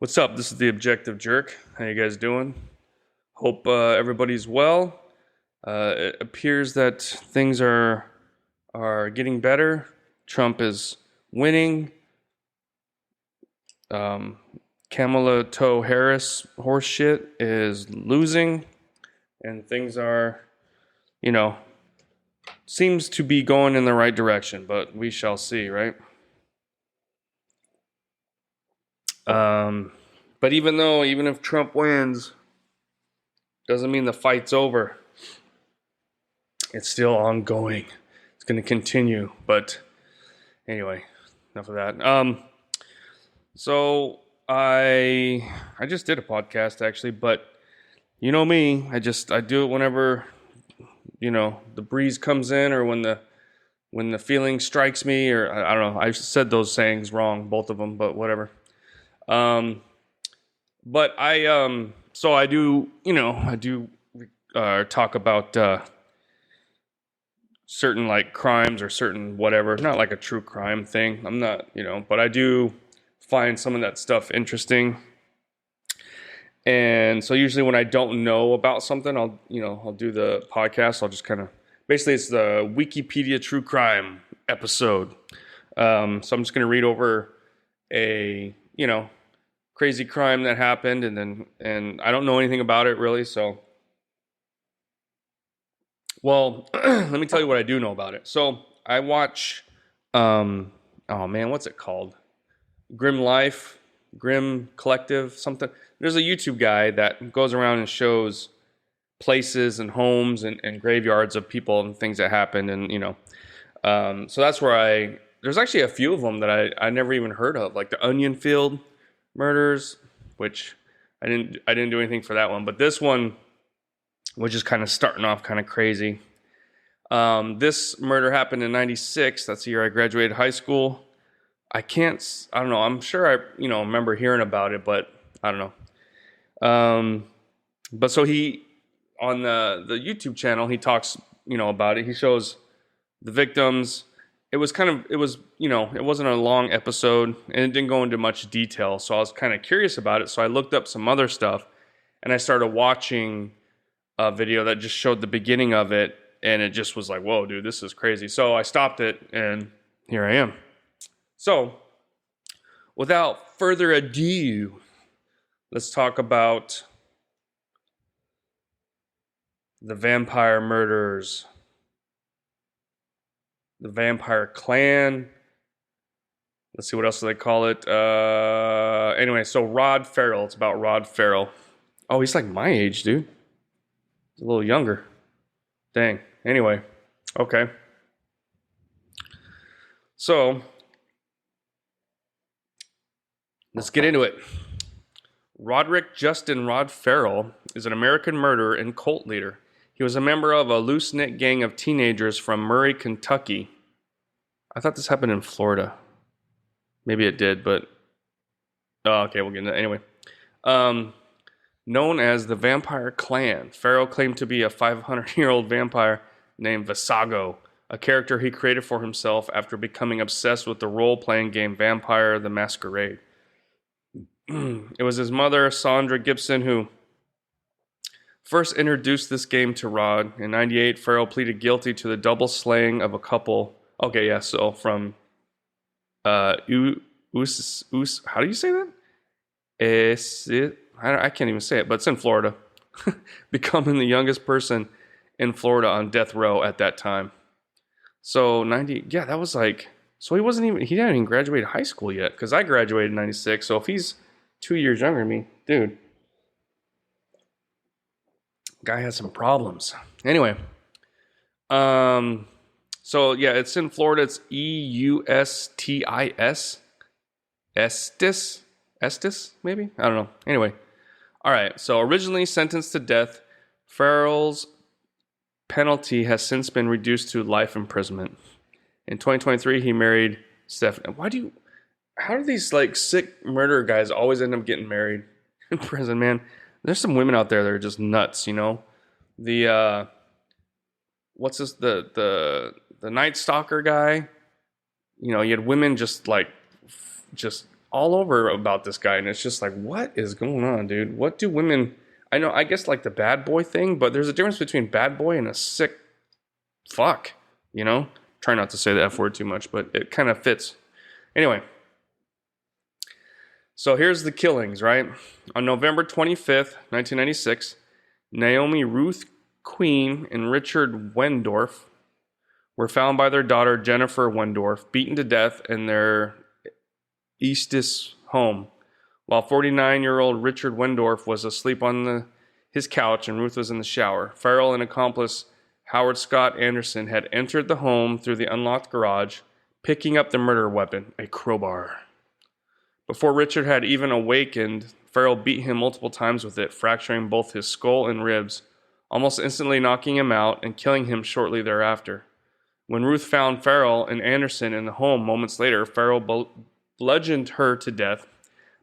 What's up? This is the Objective Jerk. How you guys doing? Hope everybody's well. It appears that things are getting better. Trump is winning. Kamala Toe Harris horse shit is losing, and things are, seems to be going in the right direction. But we shall see, right? But even if Trump wins, doesn't mean the fight's over. It's still ongoing. It's going to continue. But anyway, enough of that. So I just did a podcast actually, but you know me, I do it whenever, the breeze comes in or when the feeling strikes me, or I don't know. I said those sayings wrong, both of them, but whatever. But I do talk about certain like crimes or certain whatever, not like a true crime thing. I'm not, but I do find some of that stuff interesting. And so usually when I don't know about something, I'll do the podcast. I'll just kind of, basically it's the Wikipedia true crime episode. So I'm just going to read over a, crazy crime that happened, and I don't know anything about it really, so let me tell you what I do know about it. So I watch what's it called? Grim Collective, something. There's a YouTube guy that goes around and shows places and homes and graveyards of people and things that happened, and so that's where there's actually a few of them that I never even heard of, like the Onion Field murders, which I didn't do anything for that one, but this one was just kind of starting off kind of crazy. This murder happened in 96. That's the year I graduated high school. I don't know. I'm sure I, remember hearing about it, but I don't know. But so he, on the YouTube channel, he talks, about it. He shows the victims. It wasn't a long episode, and it didn't go into much detail, so I was kind of curious about it, so I looked up some other stuff, and I started watching a video that just showed the beginning of it, and it just was like, whoa, dude, this is crazy. So I stopped it, and here I am. So, without further ado, let's talk about the vampire murders. The Vampire Clan. Let's see, what else do they call it? Anyway, so Rod Farrell. It's about Rod Farrell. Oh, he's like my age, dude. He's a little younger. Dang. Anyway, okay. So, let's get into it. Roderick Justin Rod Farrell is an American murderer and cult leader. He was a member of a loose-knit gang of teenagers from Murray, Kentucky. I thought this happened in Florida. Maybe it did, but... Oh, okay, we'll get into that. Anyway. Known as the Vampire Clan, Farrell claimed to be a 500-year-old vampire named Visago, a character he created for himself after becoming obsessed with the role-playing game Vampire the Masquerade. It was his mother, Sandra Gibson, who first introduced this game to Rod. In 98, Farrell pleaded guilty to the double slaying of a couple. Okay, yeah, so from how do you say that? I can't even say it, but it's in Florida. Becoming the youngest person in Florida on death row at that time. So 90, yeah, that was like, so he didn't even graduate high school yet, because I graduated in 96, so if he's 2 years younger than me, dude. Guy has some problems. Anyway, so yeah, it's in Florida. It's Eustis, Estes, maybe, I don't know. Anyway, all right. So originally sentenced to death, Farrell's penalty has since been reduced to life imprisonment. In 2023, he married Stephanie. How do these like sick murderer guys always end up getting married in prison, man? There's some women out there that are just nuts, The what's this? The Night Stalker guy. You had women just all over about this guy, and it's just like, what is going on, dude? What do women? I know, I guess like the bad boy thing, but there's a difference between bad boy and a sick fuck. You know, try not to say the F word too much, but it kind of fits. Anyway, so here's the killings, right? On November 25th, 1996, Naomi Ruth Queen and Richard Wendorf were found by their daughter Jennifer Wendorf beaten to death in their Eastis home, while 49-year-old Richard Wendorf was asleep on his couch and Ruth was in the shower. Farrell and accomplice Howard Scott Anderson had entered the home through the unlocked garage, picking up the murder weapon, a crowbar. Before Richard had even awakened, Farrell beat him multiple times with it, fracturing both his skull and ribs, almost instantly knocking him out and killing him shortly thereafter. When Ruth found Farrell and Anderson in the home moments later, Farrell bludgeoned her to death,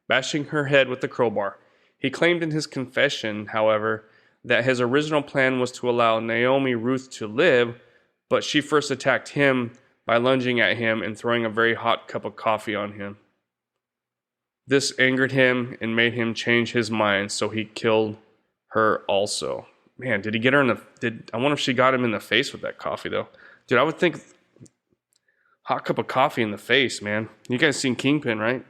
bashing her head with the crowbar. He claimed in his confession, however, that his original plan was to allow Naomi Ruth to live, but she first attacked him by lunging at him and throwing a very hot cup of coffee on him. This angered him and made him change his mind, so he killed her also. Man, did he get her in the... I wonder if she got him in the face with that coffee, though. Dude, I would think hot cup of coffee in the face, man. You guys seen Kingpin, right?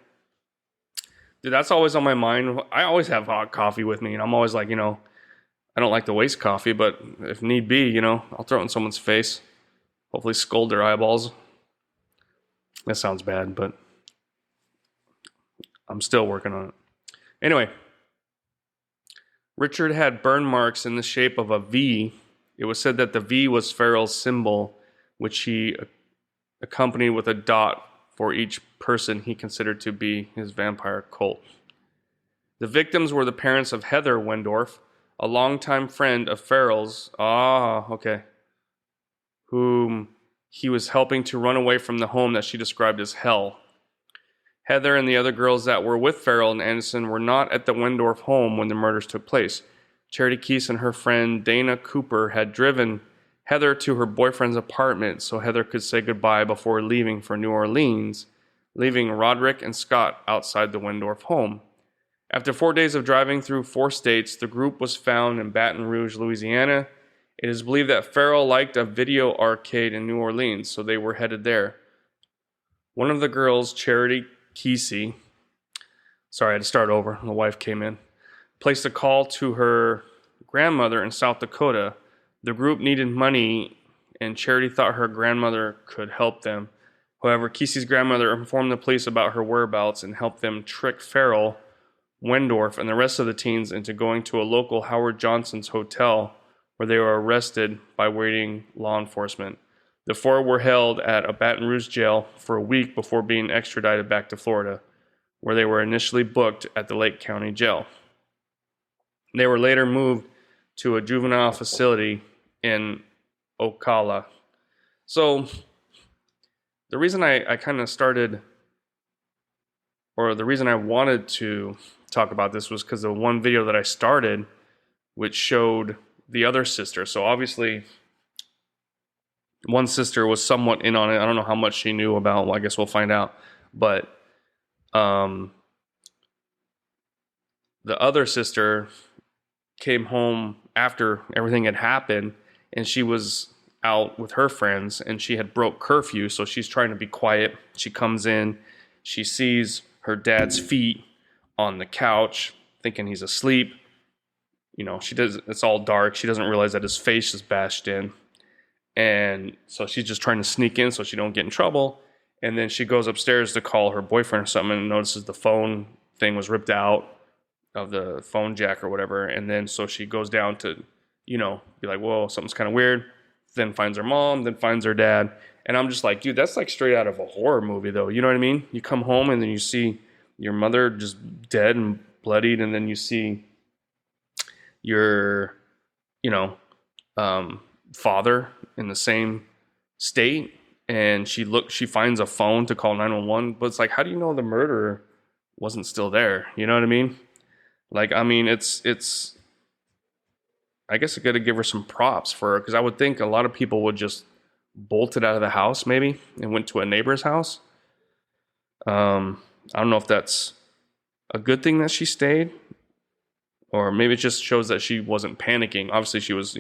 Dude, that's always on my mind. I always have hot coffee with me, and I'm always like, you know, I don't like to waste coffee, but if need be, you know, I'll throw it in someone's face. Hopefully scald their eyeballs. That sounds bad, but I'm still working on it. Anyway, Richard had burn marks in the shape of a V. It was said that the V was Farrell's symbol, which he accompanied with a dot for each person he considered to be his vampire cult. The victims were the parents of Heather Wendorf, a longtime friend of Farrell's, whom he was helping to run away from the home that she described as hell. Heather and the other girls that were with Farrell and Anderson were not at the Wendorf home when the murders took place. Charity Keese and her friend Dana Cooper had driven Heather to her boyfriend's apartment so Heather could say goodbye before leaving for New Orleans, leaving Roderick and Scott outside the Wendorf home. After 4 days of driving through 4 states, the group was found in Baton Rouge, Louisiana. It is believed that Farrell liked a video arcade in New Orleans, so they were headed there. One of the girls, Charity Kesey, sorry, I had to start over. The wife came in, placed a call to her grandmother in South Dakota. The group needed money, and Charity thought her grandmother could help them. However, Kesey's grandmother informed the police about her whereabouts and helped them trick Farrell, Wendorf, and the rest of the teens into going to a local Howard Johnson's hotel, where they were arrested by waiting law enforcement. The 4 were held at a Baton Rouge jail for a week before being extradited back to Florida, where they were initially booked at the Lake County Jail. They were later moved to a juvenile facility in Ocala. So the reason I kind of started, or the reason I wanted to talk about this was because the one video that I started, which showed the other sister. So obviously, one sister was somewhat in on it. I don't know how much she knew about. Well, I guess we'll find out. But the other sister came home after everything had happened, and she was out with her friends, and she had broke curfew, so she's trying to be quiet. She comes in, she sees her dad's feet on the couch, thinking he's asleep. You know, it's all dark. She doesn't realize that his face is bashed in. And so she's just trying to sneak in so she don't get in trouble. And then she goes upstairs to call her boyfriend or something and notices the phone thing was ripped out of the phone jack or whatever. And then so she goes down to, you know, be like, whoa, something's kind of weird. Then finds her mom, then finds her dad. And I'm just like, dude, that's like straight out of a horror movie though. You know what I mean? You come home and then you see your mother just dead and bloodied. And then you see your, father in the same state, and she finds a phone to call 911, but it's like, how do you know the murderer wasn't still there? You know what I mean? Like, I mean, it's I guess I got to give her some props for her, because I would think a lot of people would just bolt it out of the house maybe and went to a neighbor's house. I don't know if that's a good thing that she stayed, or maybe it just shows that she wasn't panicking. Obviously, she was,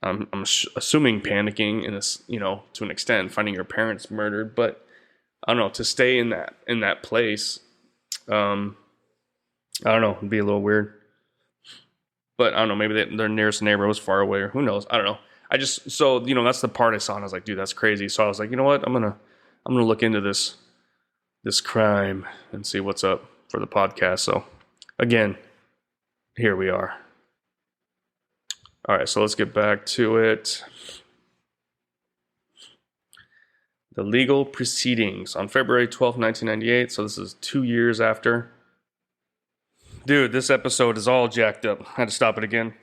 I'm assuming panicking in this, to an extent, finding your parents murdered. But I don't know, to stay in that place, I don't know, it'd be a little weird. But I don't know, maybe their nearest neighbor was far away, or who knows? I don't know. That's the part I saw, and I was like, dude, that's crazy. So I was like, you know what? I'm gonna look into this crime and see what's up for the podcast. So again, here we are. All right, so let's get back to it. The legal proceedings on February 12th, 1998. So this is 2 years after. Dude, this episode is all jacked up. I had to stop it again.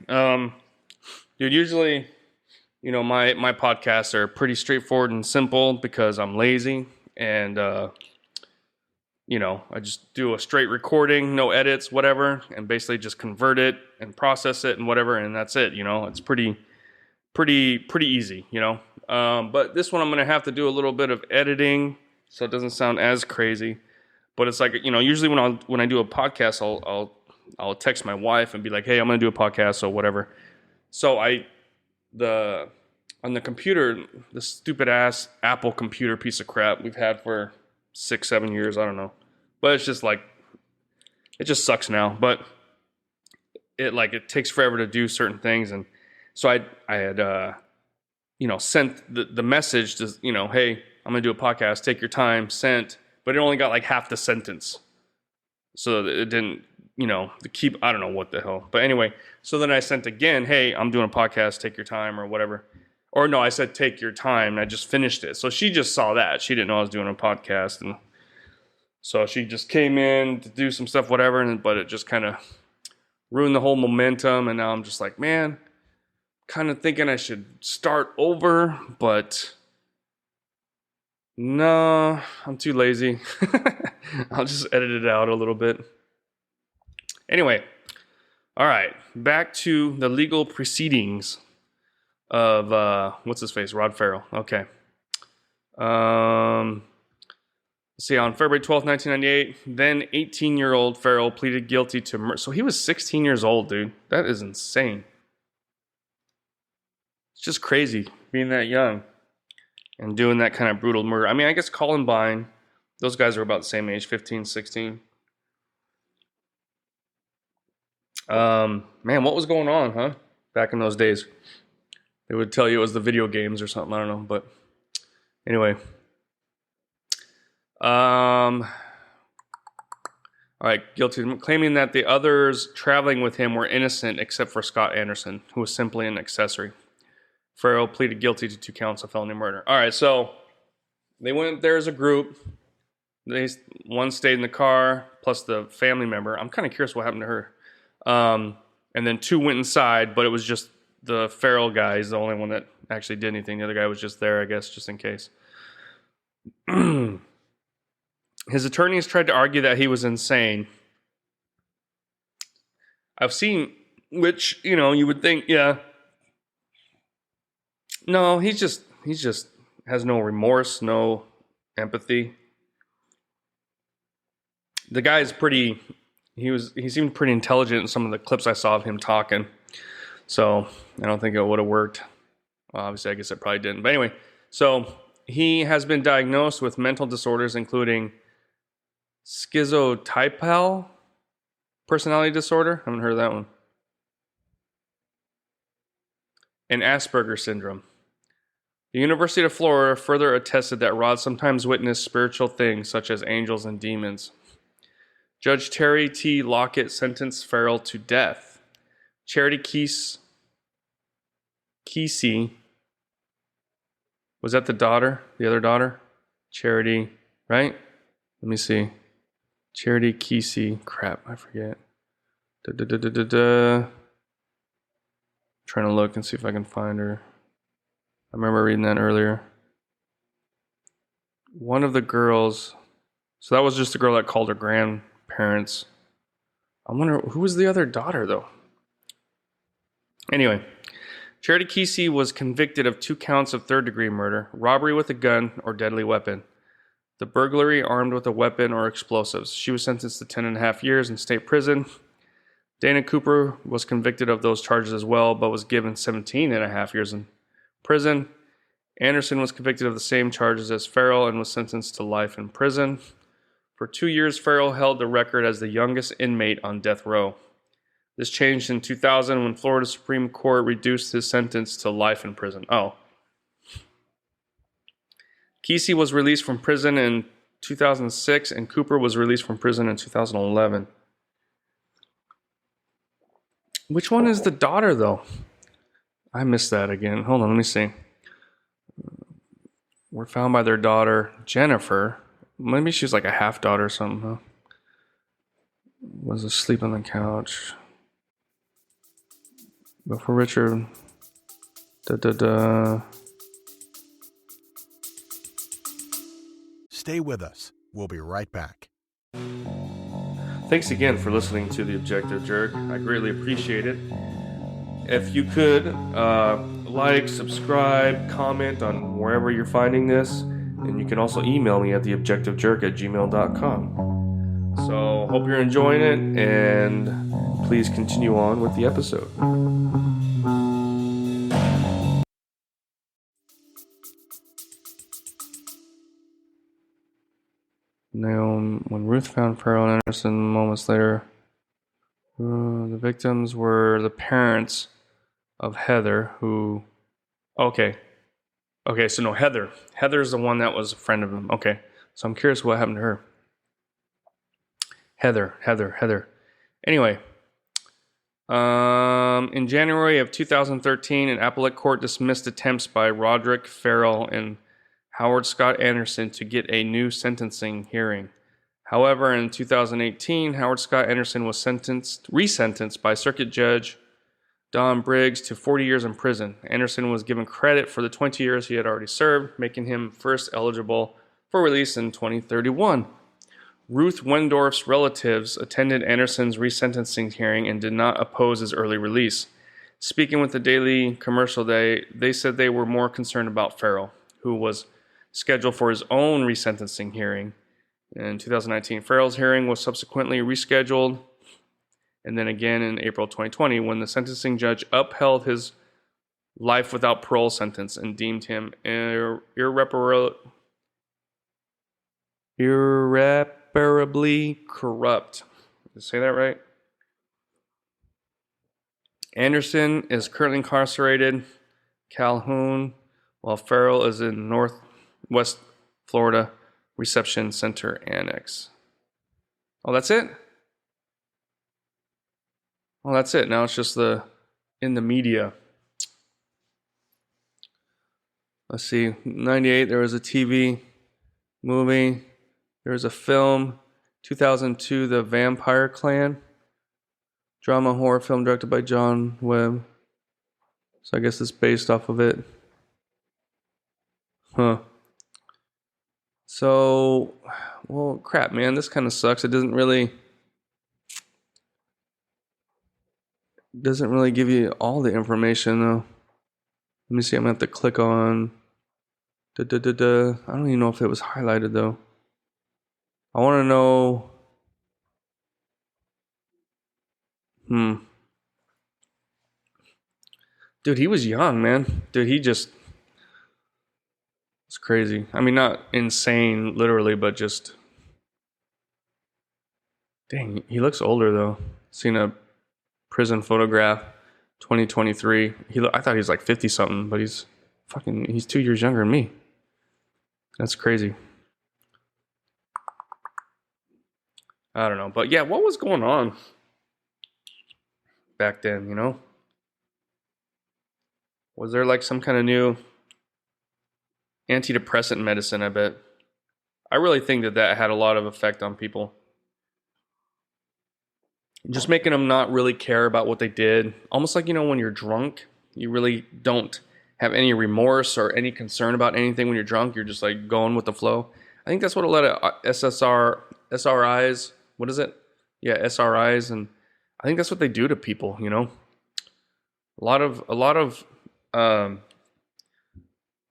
Dude, usually, my podcasts are pretty straightforward and simple because I'm lazy. And, I just do a straight recording, no edits, whatever, and basically just convert it and process it and whatever, and that's it. It's pretty easy. But this one I'm gonna have to do a little bit of editing, so it doesn't sound as crazy. But it's like, usually when I do a podcast, I'll text my wife and be like, hey, I'm gonna do a podcast or whatever. So on the computer, the stupid ass Apple computer piece of crap we've had for 6-7 years, I don't know. But it's just like, it just sucks now. But it takes forever to do certain things, and so I had sent the message to, hey, I'm gonna do a podcast, take your time, sent, but it only got like half the sentence. So it didn't, I don't know what the hell. But anyway, so then I sent again, hey, I'm doing a podcast, take your time or whatever. Or no, I said take your time, and I just finished it. So she just saw that. She didn't know I was doing a podcast, and so she just came in to do some stuff, whatever, but it just kind of ruined the whole momentum, and now I'm just like, man, kind of thinking I should start over, but no, I'm too lazy. I'll just edit it out a little bit. Anyway, all right, back to the legal proceedings of, what's his face, Rod Farrell. Okay. Let's see, on February 12th, 1998, then 18-year-old Farrell pleaded guilty to murder. So he was 16 years old, dude. That is insane. It's just crazy being that young and doing that kind of brutal murder. I mean, I guess Columbine, those guys are about the same age, 15, 16. Man, what was going on, huh? Back in those days. They would tell you it was the video games or something, I don't know. But anyway. All right, guilty, claiming that the others traveling with him were innocent except for Scott Anderson, who was simply an accessory. Farrell pleaded guilty to 2 counts of felony murder. All right, so they went there as a group. One stayed in the car, plus the family member. I'm kind of curious what happened to her. And then 2 went inside, but it was just the Farrell guy is the only one that actually did anything. The other guy was just there, I guess, just in case. His attorneys tried to argue that he was insane. I've seen, which, you would think, yeah. No, he just has no remorse, no empathy. The guy is he seemed pretty intelligent in some of the clips I saw of him talking. So I don't think it would have worked. Well, obviously, I guess it probably didn't. But anyway, so he has been diagnosed with mental disorders, including schizotypal personality disorder. I haven't heard of that one. And Asperger's syndrome. The University of Florida further attested that Rod sometimes witnessed spiritual things such as angels and demons. Judge Terry T. Lockett sentenced Farrell to death. Charity Kesey, was that the other daughter? Charity, right? Let me see. Charity Kesey. Crap, I forget. Trying to look and see if I can find her. I remember reading that earlier. One of the girls. So that was just the girl that called her grandparents. I wonder who was the other daughter, though. Anyway, Charity Kesey was convicted of 2 counts of third-degree murder, robbery with a gun or deadly weapon. the burglary armed with a weapon or explosives. She was sentenced to 10.5 years in state prison. Dana Cooper was convicted of those charges as well, but was given 17.5 years in prison. Anderson was convicted of the same charges as Farrell and was sentenced to life in prison. For 2 years, Farrell held the record as the youngest inmate on death row. This changed in 2000 when Florida Supreme Court reduced his sentence to life in prison. Kesey was released from prison in 2006, and Cooper was released from prison in 2011. Which one is the daughter, though? I missed that again. Hold on, let me see. Were found by their daughter, Jennifer. Maybe she's like a half-daughter or something, huh? Was asleep on the couch. Before Richard... Stay with us. We'll be right back. Thanks again for listening to The Objective Jerk. I greatly appreciate it. If you could like, subscribe, comment on wherever you're finding this, and you can also email me at theobjectivejerk@gmail.com. So hope you're enjoying it, and please continue on with the episode. Now, when Ruth found Farrell and Anderson moments later, the victims were the parents of Heather, who... Okay, so no, Heather. Heather's the one that was a friend of him. Okay, so I'm curious what happened to her. Heather. Anyway, in January of 2013, an appellate court dismissed attempts by Rod Farrell and Howard Scott Anderson to get a new sentencing hearing. However, in 2018, Howard Scott Anderson was resentenced by Circuit Judge Don Briggs to 40 years in prison. Anderson was given credit for the 20 years he had already served, making him first eligible for release in 2031. Ruth Wendorf's relatives attended Anderson's resentencing hearing and did not oppose his early release. Speaking with the Daily Commercial, they said they were more concerned about Farrell, who was scheduled for his own resentencing hearing in 2019. Farrell's hearing was subsequently rescheduled, and then again in April 2020 when the sentencing judge upheld his life without parole sentence and deemed him irreparably corrupt. Did I say that right? Anderson is currently incarcerated Calhoun, while Farrell is in Northwest Florida Reception Center Annex. Oh, that's it? Well, that's it. Now it's just in the media. Let's see. 98, there was a TV movie. There was a film. 2002, The Vampire Clan. Drama horror film directed by John Webb. So I guess it's based off of it. Huh. So, well, crap, man. This kind of sucks. It doesn't really give you all the information, though. Let me see. I'm going to have to click on... I don't even know if it was highlighted, though. I want to know... Dude, he was young, man. Dude, he just... It's crazy. I mean, not insane, literally, but just... Dang, he looks older, though. Seen a prison photograph, 2023. I thought he was like 50-something, but he's 2 years younger than me. That's crazy. I don't know. But yeah, what was going on back then, you know? Was there like some kind of new antidepressant medicine, I bet? I really think that had a lot of effect on people. Just making them not really care about what they did. Almost like, you know, when you're drunk, you really don't have any remorse or any concern about anything when you're drunk. You're just like going with the flow. I think that's what a lot of SRIs, what is it? Yeah, SRIs, and I think that's what they do to people, you know? A lot of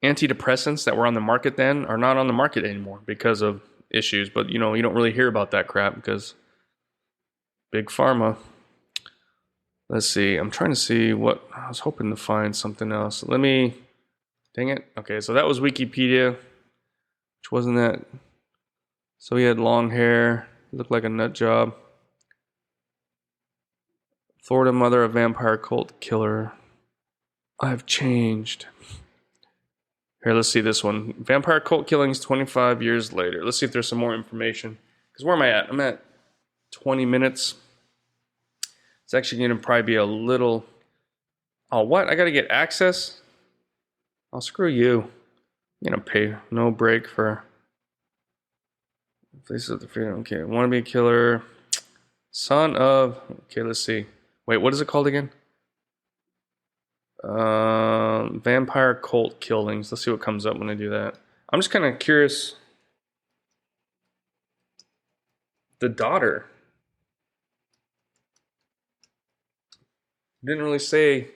antidepressants that were on the market then are not on the market anymore because of issues. But you don't really hear about that crap because big pharma. Let's see. I'm trying to see what I was hoping to find something else. Dang it. Okay, so that was Wikipedia, which wasn't that. So he had long hair, looked like a nut job. Florida mother of vampire cult killer. I've changed. Here, let's see this one. Vampire cult killings 25 years later. Let's see if there's some more information. Because where am I at? I'm at 20 minutes. It's actually going to probably be a little... Oh, what? I got to get access? Oh, screw you. I'm going to pay no break for... Faces of the freedom. Okay, wannabe killer. Son of... Okay, let's see. Wait, what is it called again? Vampire cult killings. Let's see what comes up when I do that. I'm just kind of curious. The daughter didn't really say,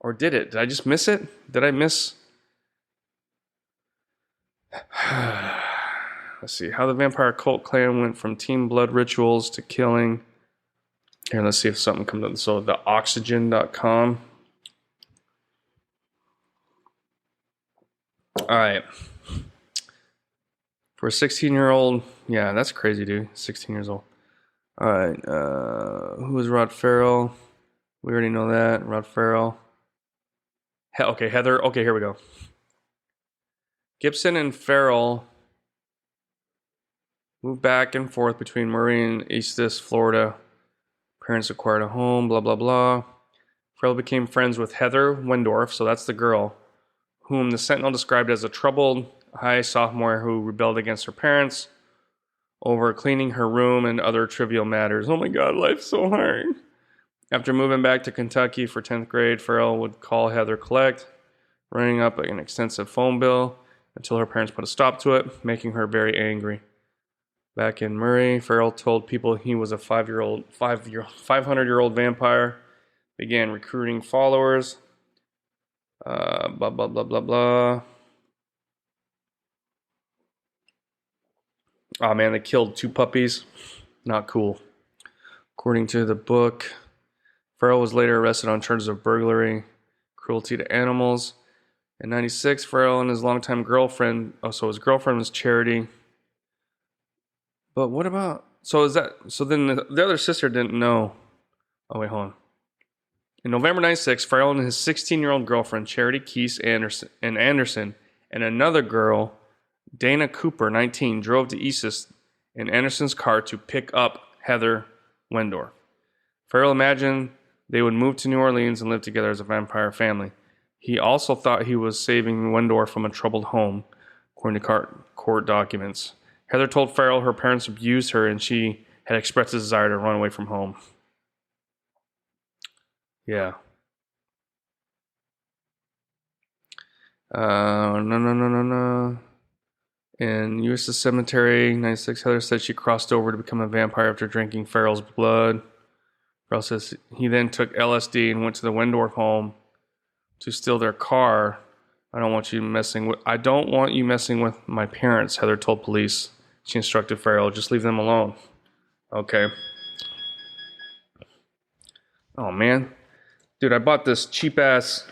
or did it? Did I just miss it? Did I miss? Let's see how the vampire cult clan went from team blood rituals to killing. Here, let's see if something comes up. So the oxygen.com. All right. For a 16-year-old, yeah, that's crazy, dude. 16 years old. All right. Who is Rod Farrell? We already know that. Rod Farrell. Okay, Heather. Okay, here we go. Gibson and Farrell moved back and forth between Murray and Eustis, Florida. Parents acquired a home, blah, blah, blah. Farrell became friends with Heather Wendorf, so that's the girl, whom the Sentinel described as a troubled high sophomore who rebelled against her parents over cleaning her room and other trivial matters. Oh my God, life's so hard. After moving back to Kentucky for 10th grade, Farrell would call Heather collect, running up an extensive phone bill until her parents put a stop to it, making her very angry. Back in Murray, Farrell told people he was a 500-year-old vampire, began recruiting followers, blah, blah, blah, blah, blah. Oh man, they killed 2 puppies. Not cool. According to the book, Farrell was later arrested on charges of burglary, cruelty to animals. In 96, Farrell and his longtime girlfriend, his girlfriend was Charity. But what about, so then the other sister didn't know. Oh wait, hold on. In November 96, Farrell and his 16-year-old girlfriend, Charity Keese Anderson, and another girl, Dana Cooper, 19, drove to Eustis in Anderson's car to pick up Heather Wendorf. Farrell imagined they would move to New Orleans and live together as a vampire family. He also thought he was saving Wendorf from a troubled home, according to court documents. Heather told Farrell her parents abused her and she had expressed a desire to run away from home. Yeah. No. In Eustis Cemetery, 96, Heather said she crossed over to become a vampire after drinking Farrell's blood. Farrell says he then took LSD and went to the Wendorf home to steal their car. I don't want you messing with my parents, Heather told police. She instructed Farrell, just leave them alone. Okay. Oh man. Dude, I bought this cheap ass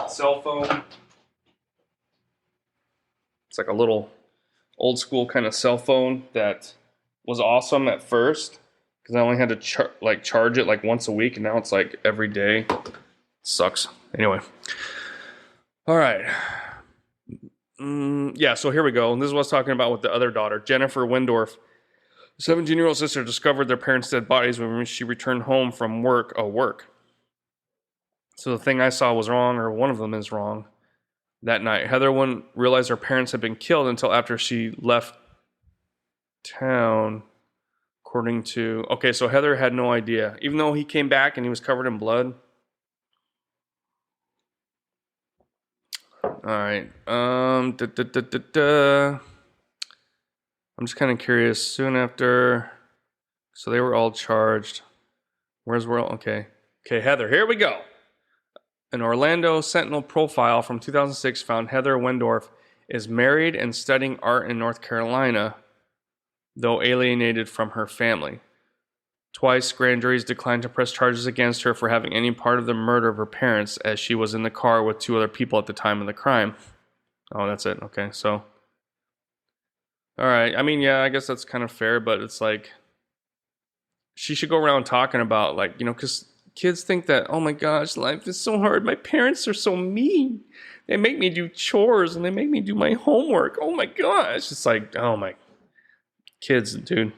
cell phone. It's like a little old school kind of cell phone that was awesome at first because I only had to charge it like once a week, and now it's like every day. It sucks. Anyway. All right. Yeah, so here we go. This is what I was talking about with the other daughter, Jennifer Wendorf. 17-year-old sister discovered their parents' dead bodies when she returned home from work. So the thing I saw was wrong, or one of them is wrong. That night, Heather wouldn't realize her parents had been killed until after she left town. According to... Okay, so Heather had no idea. Even though he came back and he was covered in blood. Alright. I'm just kind of curious. Soon after... So they were all charged. Where's World? Okay. Okay, Heather, here we go. An Orlando Sentinel profile from 2006 found Heather Wendorf is married and studying art in North Carolina, though alienated from her family. Twice, grand juries declined to press charges against her for having any part of the murder of her parents, as she was in the car with 2 other people at the time of the crime. Oh, that's it. Okay, so. Alright, I mean, yeah, I guess that's kind of fair, but it's like, she should go around talking about, like, because kids think that, oh my gosh, life is so hard. My parents are so mean. They make me do chores and they make me do my homework. Oh my gosh. It's like, oh my kids, dude.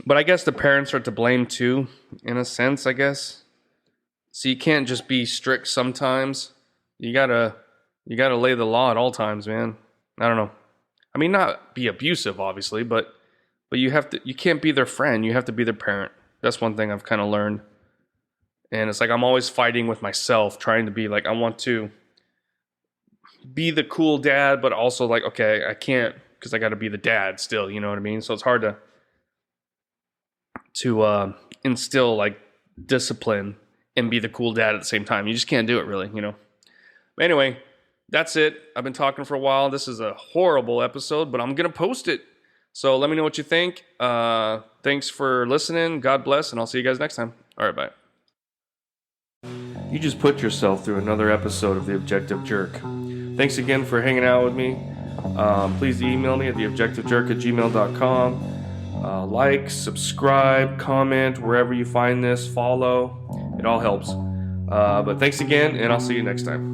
But I guess the parents are to blame too, in a sense, I guess. So you can't just be strict sometimes. You gotta lay the law at all times, man. I don't know. I mean, not be abusive, obviously, but you can't be their friend. You have to be their parent. That's one thing I've kind of learned. And it's like I'm always fighting with myself, trying to be like, I want to be the cool dad, but also like, okay, I can't because I got to be the dad still, you know what I mean? So it's hard to instill like discipline and be the cool dad at the same time. You just can't do it really, But anyway, that's it. I've been talking for a while. This is a horrible episode, but I'm going to post it. So let me know what you think. Thanks for listening. God bless, and I'll see you guys next time. All right, bye. You just put yourself through another episode of The Objective Jerk. Thanks again for hanging out with me. Please email me at theobjectivejerk@gmail.com. Like, subscribe, comment, wherever you find this, follow. It all helps. But thanks again, and I'll see you next time.